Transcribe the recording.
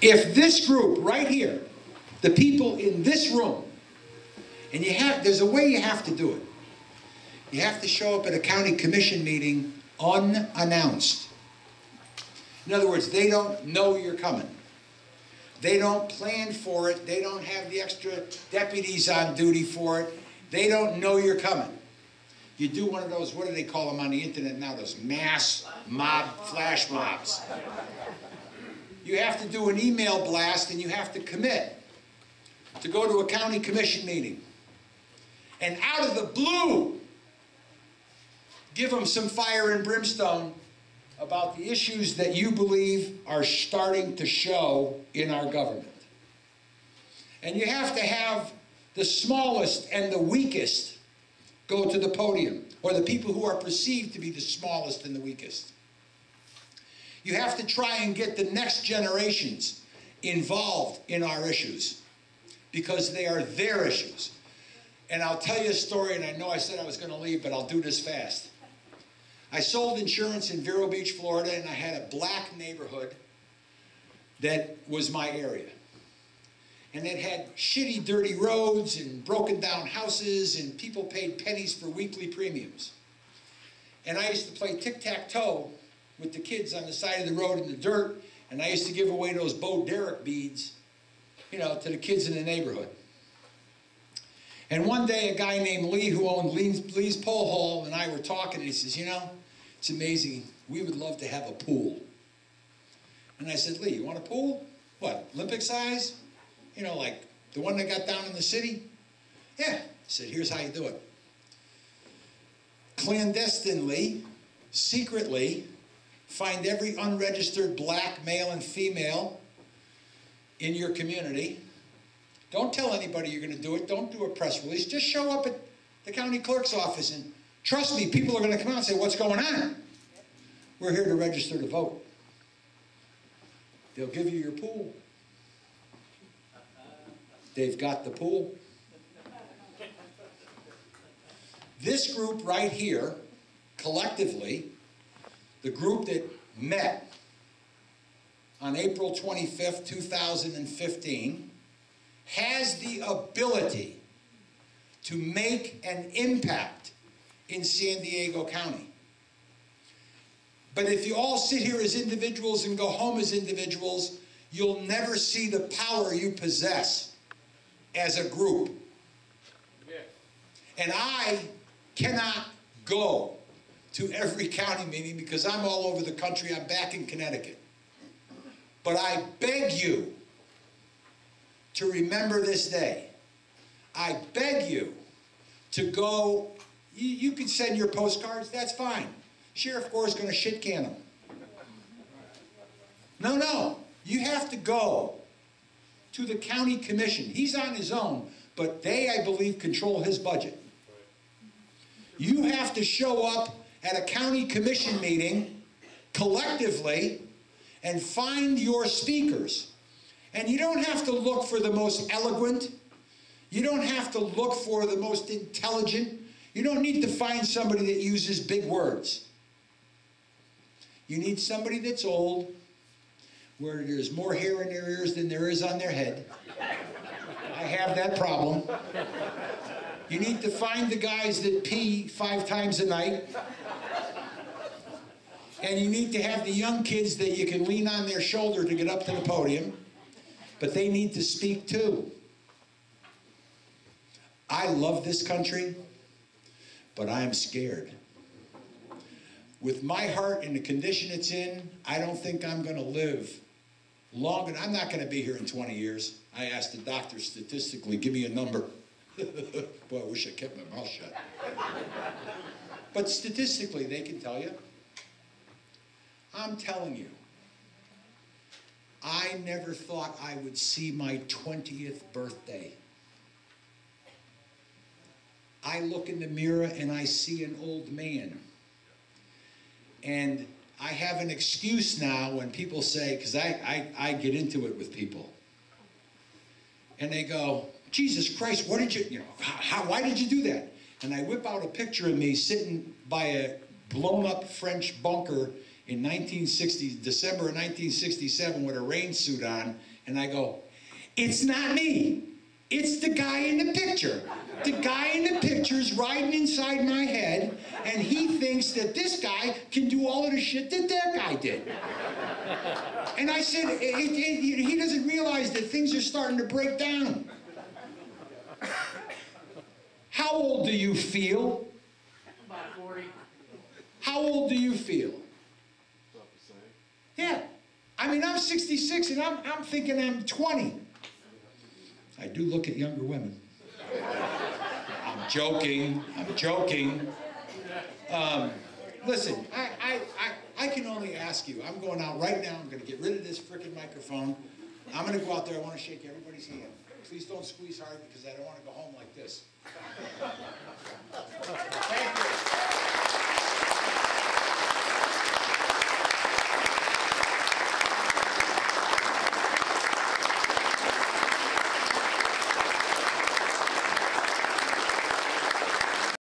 If this group right here, the people in this room, and there's a way you have to do it. You have to show up at a county commission meeting unannounced. In other words, they don't know you're coming. They don't plan for it. They don't have the extra deputies on duty for it. They don't know you're coming. You do one of those, what do they call them on the internet now, those mass mob, flash mobs. You have to do an email blast and you have to commit to go to a county commission meeting. And out of the blue, give them some fire and brimstone about the issues that you believe are starting to show in our government. And you have to have the smallest and the weakest go to the podium, or the people who are perceived to be the smallest and the weakest. You have to try and get the next generations involved in our issues because they are their issues. And I'll tell you a story, and I know I said I was going to leave, but I'll do this fast. I sold insurance in Vero Beach, Florida, and I had a black neighborhood that was my area. And it had shitty, dirty roads and broken down houses, and people paid pennies for weekly premiums. And I used to play tic-tac-toe with the kids on the side of the road in the dirt, and I used to give away those Bo Derek beads, you know, to the kids in the neighborhood. And one day, a guy named Lee, who owned Lee's Pole Hall, and I were talking, and he says, you know, it's amazing, we would love to have a pool. And I said, Lee, you want a pool? What, Olympic size? You know, like the one that got down in the city? Yeah. I said, here's how you do it. Clandestinely, secretly, find every unregistered black male and female in your community. Don't tell anybody you're going to do it. Don't do a press release. Just show up at the county clerk's office, and trust me, people are going to come out and say, what's going on? We're here to register to vote. They'll give you your pool. They've got the pool. This group right here, collectively, the group that met on April 25th, 2015, has the ability to make an impact in San Diego County. But if you all sit here as individuals and go home as individuals, you'll never see the power you possess as a group. Yeah. And I cannot go to every county meeting because I'm all over the country. I'm back in Connecticut. But I beg you to remember this day. I beg you to go. You can send your postcards, that's fine. Sheriff Gore's going to shit can them. No, you have to go to the county commission. He's on his own, but they, I believe, control his budget. You have to show up at a county commission meeting collectively and find your speakers. And you don't have to look for the most eloquent. You don't have to look for the most intelligent. You don't need to find somebody that uses big words. You need somebody that's old, where there's more hair in their ears than there is on their head. I have that problem. You need to find the guys that pee 5 times a night. And you need to have the young kids that you can lean on their shoulder to get up to the podium. But they need to speak too. I love this country, but I'm scared. With my heart in the condition it's in, I don't think I'm going to live long, and I'm not going to be here in 20 years. I asked the doctor statistically, give me a number. Boy, I wish I kept my mouth shut. But statistically, they can tell you. I'm telling you, I never thought I would see my 20th birthday. I look in the mirror and I see an old man. And I have an excuse now when people say, because I get into it with people. And they go, Jesus Christ, what did you know, why did you do that? And I whip out a picture of me sitting by a blown up French bunker in December of 1967 with a rain suit on And I go, it's not me. It's the guy in the picture. The guy in the picture's riding inside my head, and he thinks that this guy can do all of the shit that guy did. And I said, he doesn't realize that things are starting to break down. How old do you feel? About 40. How old do you feel? Yeah. I mean, I'm 66 and I'm thinking I'm 20. I do look at younger women. I'm joking. I'm joking. Listen, I can only ask you. I'm going out right now. I'm going to get rid of this frickin' microphone. I'm going to go out there. I want to shake everybody's hand. Please don't squeeze hard because I don't want to go home like this. Thank you.